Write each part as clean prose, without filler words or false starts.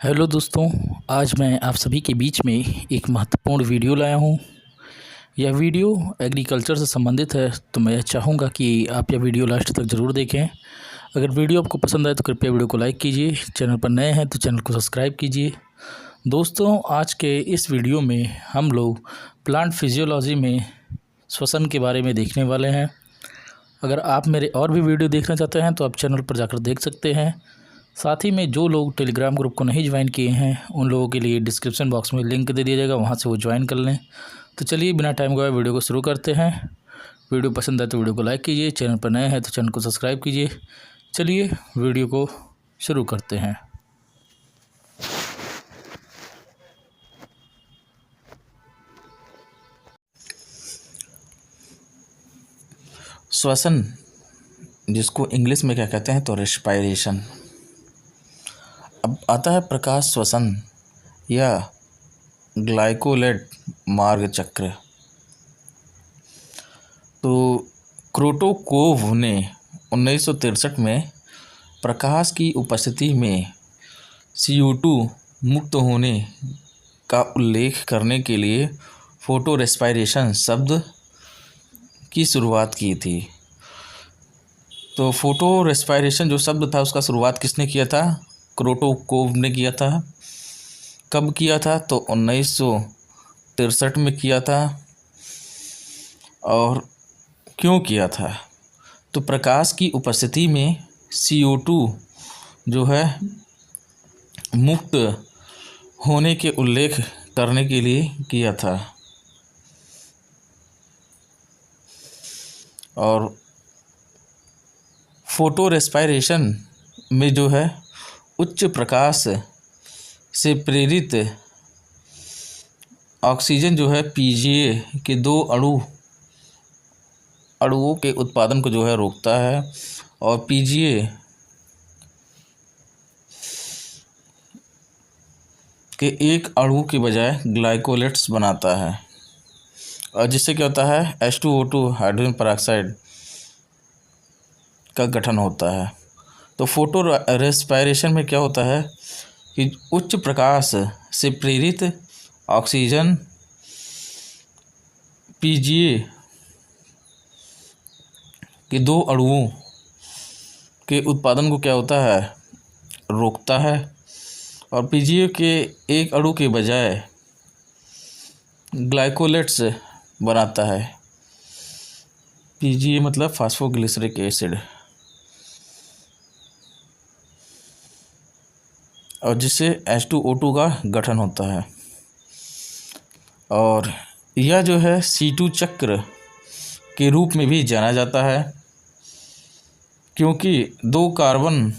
Hello दोस्तों, आज मैं आप सभी के बीच में एक महत्वपूर्ण वीडियो लाया हूँ। यह वीडियो एग्रीकल्चर से संबंधित है, तो मैं चाहूँगा कि आप यह वीडियो लास्ट तक ज़रूर देखें। अगर वीडियो आपको पसंद आए तो कृपया वीडियो को लाइक कीजिए, चैनल पर नए हैं तो चैनल को सब्सक्राइब कीजिए। दोस्तों, आज के इस वीडियो में हम लोग प्लांट फिजियोलॉजी में श्वसन के बारे में देखने वाले हैं। अगर आप मेरे और भी वीडियो देखना चाहते हैं तो आप चैनल पर जाकर देख सकते हैं। साथ ही में जो लोग टेलीग्राम ग्रुप को नहीं ज्वाइन किए हैं उन लोगों के लिए डिस्क्रिप्शन बॉक्स में लिंक दे दिया जाएगा, वहां से वो ज्वाइन कर लें। तो चलिए बिना टाइम गवाए वीडियो को शुरू करते हैं। वीडियो पसंद आए तो वीडियो को लाइक कीजिए, चैनल पर नए हैं तो चैनल को सब्सक्राइब कीजिए। चलिए वीडियो को शुरू करते हैं। श्वसन, जिसको इंग्लिश में क्या कहते हैं तो रेस्पायरेशन। अब आता है प्रकाश श्वसन या ग्लाइकोलेट मार्ग चक्र। तो क्रोटोकोव ने 1963 में प्रकाश की उपस्थिति में CO2 मुक्त होने का उल्लेख करने के लिए फोटो रेस्पायरेशन शब्द की शुरुआत की थी। तो फोटो रेस्पायरेशन जो शब्द था उसका शुरुआत किसने किया था? क्रोटोकोव ने किया था। कब किया था? तो 1963 में किया था। और क्यों किया था? तो प्रकाश की उपस्थिति में CO2 जो है मुक्त होने के उल्लेख करने के लिए किया था। और फोटो रेस्पायरेशन में जो है उच्च प्रकाश से प्रेरित ऑक्सीजन जो है PGA के दो अणुओं के उत्पादन को जो है रोकता है, और PGA के एक अणु के बजाय ग्लाइकोलेट्स बनाता है, और जिससे क्या होता है H2O2 हाइड्रोजन पेरोक्साइड का गठन होता है। तो फोटो रेस्पायरेशन में क्या होता है कि उच्च प्रकाश से प्रेरित ऑक्सीजन PGA के दो अणुओं के उत्पादन को क्या होता है रोकता है, और PGA के एक अणु के बजाय ग्लाइकोलेट्स बनाता है। PGA मतलब फास्फोग्लिसरिक एसिड, और जिससे H2O2 का गठन होता है। और यह जो है C2 चक्र के रूप में भी जाना जाता है, क्योंकि दो कार्बन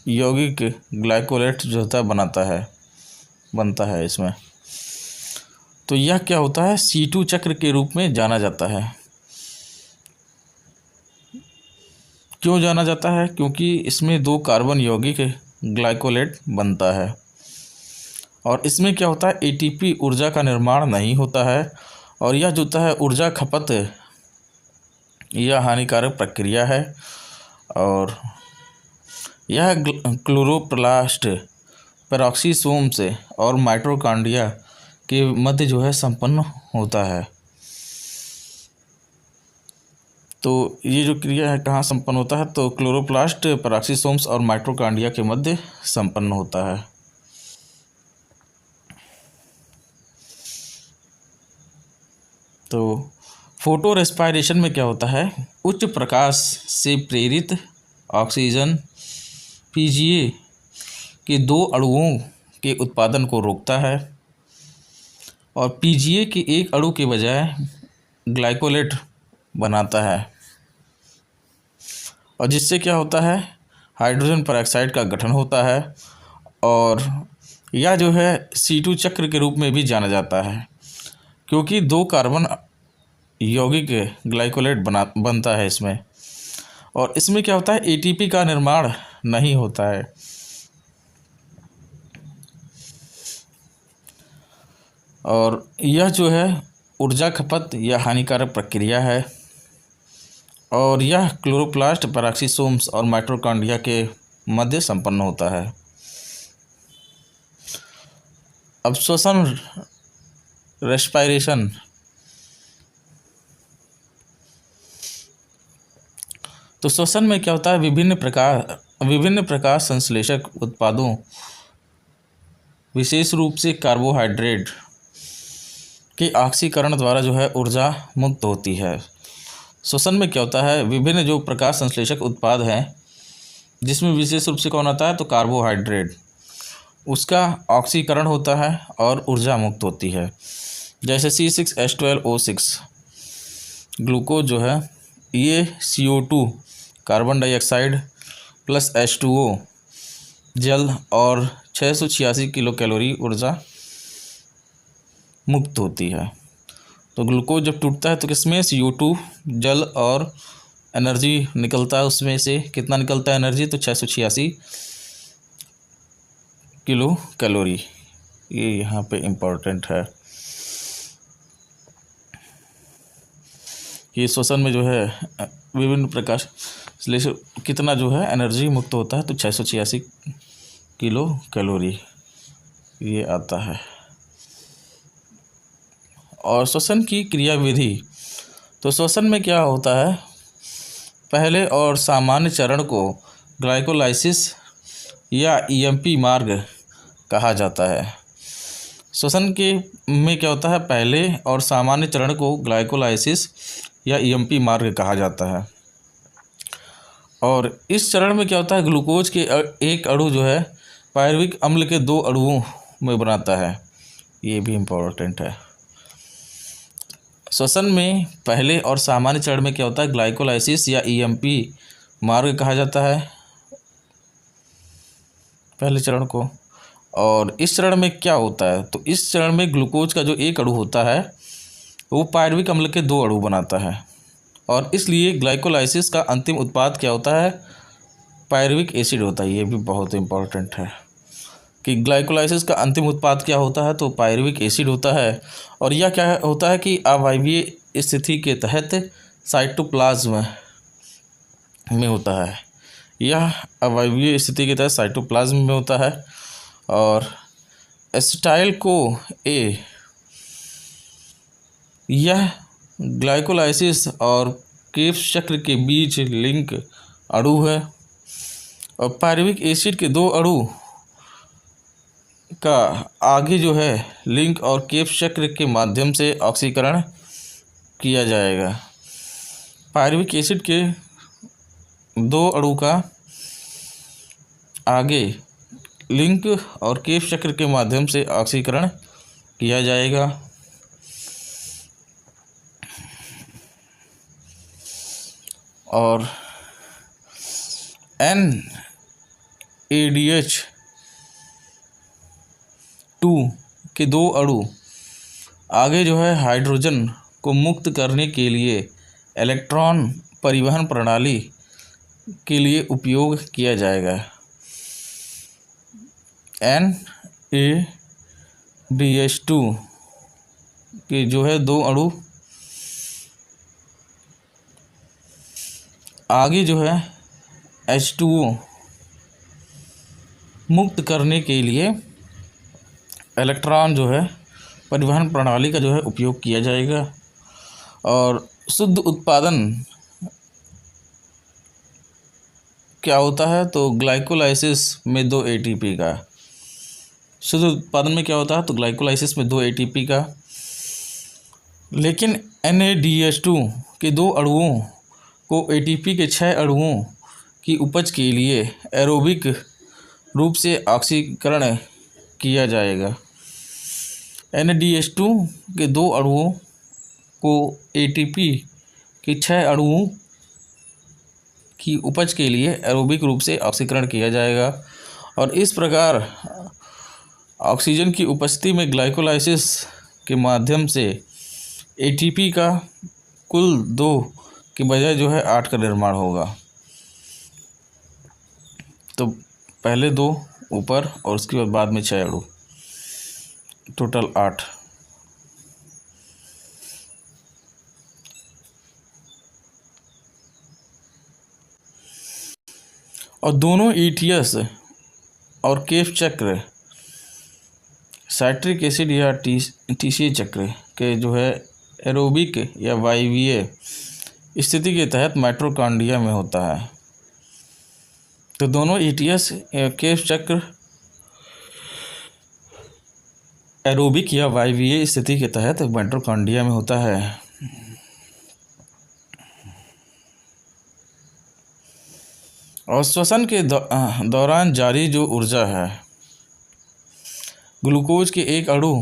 यौगिक ग्लाइकोलेट जो होता है बनता है इसमें। तो यह क्या होता है C2 चक्र के रूप में जाना जाता है। क्यों जाना जाता है? क्योंकि इसमें दो कार्बन यौगिक ग्लाइकोलेट बनता है, और इसमें क्या होता है ATP ऊर्जा का निर्माण नहीं होता है, और यह जो होता है ऊर्जा खपत यह हानिकारक प्रक्रिया है। और यह क्लोरोप्लास्ट, पेरोक्सीसोम्स और माइटोकॉन्ड्रिया के मध्य जो है संपन्न होता है। तो ये जो क्रिया है कहाँ संपन्न होता है? तो क्लोरोप्लास्ट, पेरोक्सीसोम्स और माइटोकॉन्ड्रिया के मध्य संपन्न होता है। तो फोटो रेस्पायरेशन में क्या होता है? उच्च प्रकाश से प्रेरित ऑक्सीजन PGA के दो अणुओं के उत्पादन को रोकता है, और PGA के एक अणु के बजाय ग्लाइकोलेट बनाता है, और जिससे क्या होता है हाइड्रोजन पेरोक्साइड का गठन होता है। और यह जो है C2 चक्र के रूप में भी जाना जाता है, क्योंकि दो कार्बन यौगिक ग्लाइकोलेट बनता है इसमें, और इसमें क्या होता है ATP का निर्माण नहीं होता है। और यह जो है ऊर्जा खपत यह हानिकारक प्रक्रिया है, और यह क्लोरोप्लास्ट, पेरोक्सीसोम्स और माइटोकॉन्ड्रिया के मध्य संपन्न होता है। अब श्वसन, रेस्पायरेशन। तो श्वसन में क्या होता है, विभिन्न प्रकार संश्लेषक उत्पादों, विशेष रूप से कार्बोहाइड्रेट के ऑक्सीकरण द्वारा जो है ऊर्जा मुक्त होती है। श्वसन में क्या होता है, विभिन्न जो प्रकाश संश्लेषक उत्पाद हैं, जिसमें विशेष रूप से कौन आता है, तो कार्बोहाइड्रेट, उसका ऑक्सीकरण होता है और ऊर्जा मुक्त होती है। जैसे C6H12O6 ग्लूकोज जो है, ये CO2 carbon dioxide plus H2O जल और 686 किलो कैलोरी ऊर्जा मुक्त होती है। तो ग्लूकोज जब टूटता है तो किसमें, CO2 जल और एनर्जी निकलता है, उसमें से कितना निकलता है एनर्जी, तो 686 किलो कैलोरी। ये यहाँ पे इम्पोर्टेंट है। ये श्वसन में जो है विभिन्न प्रकार से कितना जो है एनर्जी मुक्त होता है, तो 686 किलो कैलोरी ये आता है। और श्वसन की क्रियाविधि, तो श्वसन में क्या होता है, पहले और सामान्य चरण को ग्लाइकोलाइसिस या EMP मार्ग कहा जाता है। श्वसन के में क्या होता है, पहले और सामान्य चरण को ग्लाइकोलाइसिस या EMP मार्ग कहा जाता है। और इस चरण में क्या होता है, ग्लूकोज के एक अणु जो है पायरुविक अम्ल के 2 अणुओं में बनाता है। ये भी इम्पोर्टेंट है। श्वसन में पहले और सामान्य चरण में क्या होता है, ग्लाइकोलाइसिस या EMP मार्ग कहा जाता है पहले चरण को। और इस चरण में क्या होता है, तो इस चरण में ग्लूकोज का जो एक अणु होता है वो पायरुविक अम्ल के 2 अणु बनाता है, और इसलिए ग्लाइकोलाइसिस का अंतिम उत्पाद क्या होता है, पायरुविक एसिड होता है। ये भी बहुत इंपॉर्टेंट है कि ग्लाइकोलाइसिस का अंतिम उत्पाद क्या होता है, तो पायरुविक एसिड होता है। और यह क्या होता है कि अवायवीय स्थिति के तहत साइटोप्लाज्म में होता है। यह अवायवीय स्थिति के तहत साइटोप्लाज्म में होता है। और एसिटाइल को ए, यह ग्लाइकोलाइसिस और क्रेब्स चक्र के बीच लिंक अणु है। और पायरुविक एसिड के 2 अणु का आगे जो है लिंक और क्रेब्स चक्र के माध्यम से ऑक्सीकरण किया जाएगा। पायरुविक एसिड के 2 अणु का आगे लिंक और क्रेब्स चक्र के माध्यम से ऑक्सीकरण किया जाएगा। और NADH2 के 2 अणु आगे जो है हाइड्रोजन को मुक्त करने के लिए इलेक्ट्रॉन परिवहन प्रणाली के लिए उपयोग किया जाएगा। NADH2 के जो है 2 अणु आगे जो है H2O मुक्त करने के लिए इलेक्ट्रॉन जो है परिवहन प्रणाली का जो है उपयोग किया जाएगा। और शुद्ध उत्पादन क्या होता है, तो ग्लाइकोलाइसिस में 2 ATP का। शुद्ध उत्पादन में क्या होता है, तो ग्लाइकोलाइसिस में 2 ATP का। लेकिन NADH2 के 2 अणुओं को ATP के 6 अणुओं की उपज के लिए एरोबिक रूप से ऑक्सीकरण किया जाएगा। NADH2 के 2 अणुओं को ATP के 6 अणुओं की उपज के लिए एरोबिक रूप से ऑक्सीकरण किया जाएगा। और इस प्रकार ऑक्सीजन की उपस्थिति में ग्लाइकोलाइसिस के माध्यम से ATP का कुल 2 की बजाय जो है 8 का निर्माण होगा। तो पहले 2 ऊपर और उसके बाद में 6 अणु, टोटल 8। और दोनों ETS और केफ चक्र साइट्रिक एसिड या टीसीए चक्र के जो है एरोबिक या वायवीय स्थिति के तहत माइटोकॉन्ड्रिया में होता है। तो दोनों ईटीएस या केफ चक्र एरोबिक या वायवीय स्थिति के तहत माइटोकॉन्ड्रिया में होता है। और श्वसन के दौरान जारी जो ऊर्जा है, ग्लूकोज के एक अणु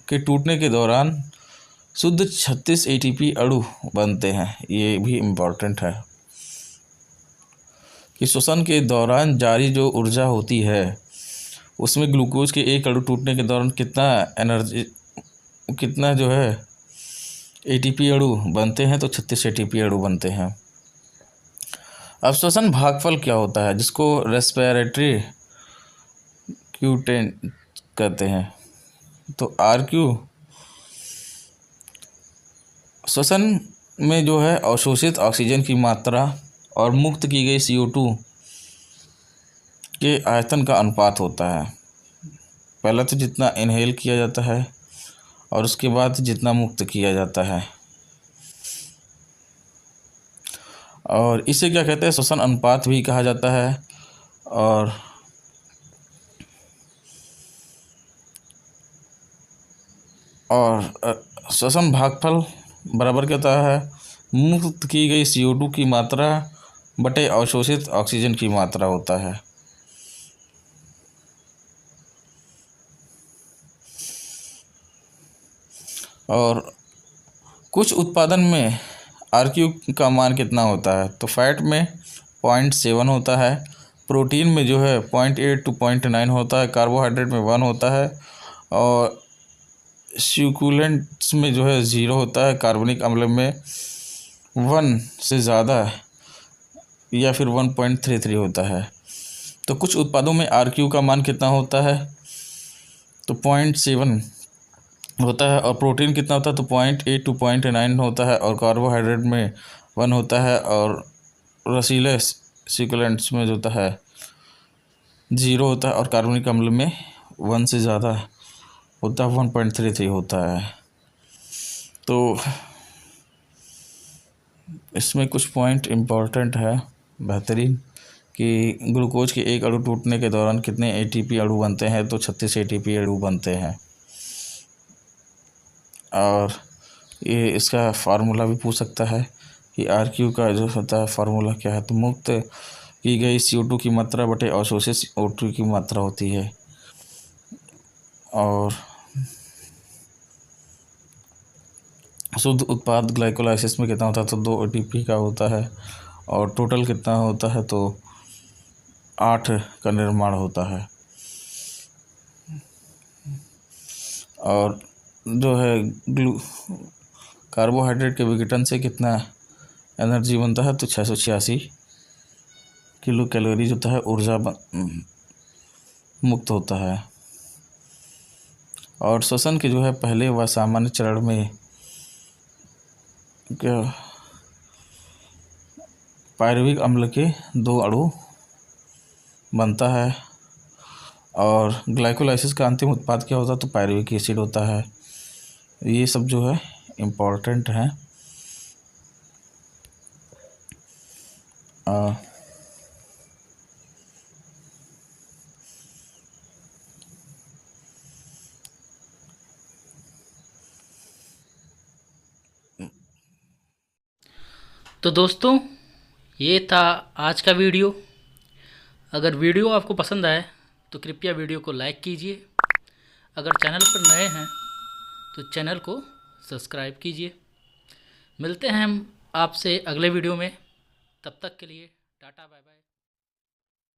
के टूटने के दौरान शुद्ध 36 एटीपी अणु बनते हैं। ये भी इम्पॉर्टेंट है कि श्वसन के दौरान जारी जो ऊर्जा होती है उसमें ग्लूकोज के एक अणु टूटने के दौरान कितना जो है एटीपी अणु बनते हैं, तो 36 एटीपी अणु बनते हैं। अब श्वसन भागफल क्या होता है, जिसको रेस्पिरेटरी क्यूटेन कहते हैं। तो RQ श्वसन में जो है अवशोषित ऑक्सीजन की मात्रा और मुक्त की गई CO2 के आयतन का अनुपात होता है। पहला तो जितना इनहेल किया जाता है और उसके बाद जितना मुक्त किया जाता है, और इसे क्या कहते हैं, श्वसन अनुपात भी कहा जाता है। और श्वसन भागफल बराबर क्या होता है, मुक्त की गई CO2 की मात्रा बटे अवशोषित ऑक्सीजन की मात्रा होता है। और कुछ उत्पादन में RQ का मान कितना होता है, तो फैट में 0.7 होता है, प्रोटीन में जो है 0.8 to 0.9 होता है, कार्बोहाइड्रेट में 1 होता है, और स्यूकुलेंट्स में जो है 0 होता है, कार्बनिक अम्ल में 1 से ज़्यादा या फिर 1.33 होता है। तो कुछ उत्पादों में RQ का मान कितना होता है, तो 0.7 होता है, और प्रोटीन कितना होता है, तो 0.8 to 0.9 होता है, और कार्बोहाइड्रेट में 1 होता है, और रसीले स्यूकुलेंट्स में जो होता है 0 होता है, और कार्बनिक अम्ल में 1 से ज़्यादा होता है, 1.33 होता है। तो इसमें कुछ पॉइंट इम्पॉर्टेंट है बेहतरीन, कि ग्लूकोज के एक अणु टूटने के दौरान कितने एटीपी अणु बनते हैं, तो 36 एटीपी अणु बनते हैं। और ये इसका फार्मूला भी पूछ सकता है कि RQ का जो होता है फार्मूला क्या है, तो मुक्त की गई CO2 की मात्रा बटे अवशोषित O2 की मात्रा होती है। और शुद्ध उत्पाद ग्लाइकोलाइसिस में कितना होता है, तो 2 ATP का होता है, और टोटल कितना होता है, तो 8 का निर्माण होता है। और जो है कार्बोहाइड्रेट के विघटन से कितना एनर्जी बनता है, तो 686 किलो कैलोरी जो होता है ऊर्जा मुक्त होता है। और श्वसन के जो है पहले व सामान्य चरण में क्या पायरुविक अम्ल के 2 अणु बनता है, और ग्लाइकोलाइसिस का अंतिम उत्पाद क्या होता है, तो पायरुविक एसिड होता है। ये सब जो है इम्पॉर्टेंट है। तो दोस्तों, ये था आज का वीडियो। अगर वीडियो आपको पसंद आए तो कृपया वीडियो को लाइक कीजिए। अगर चैनल पर नए हैं तो चैनल को सब्सक्राइब कीजिए। मिलते हैं हम आपसे अगले वीडियो में। तब तक के लिए टाटा बाय बाय।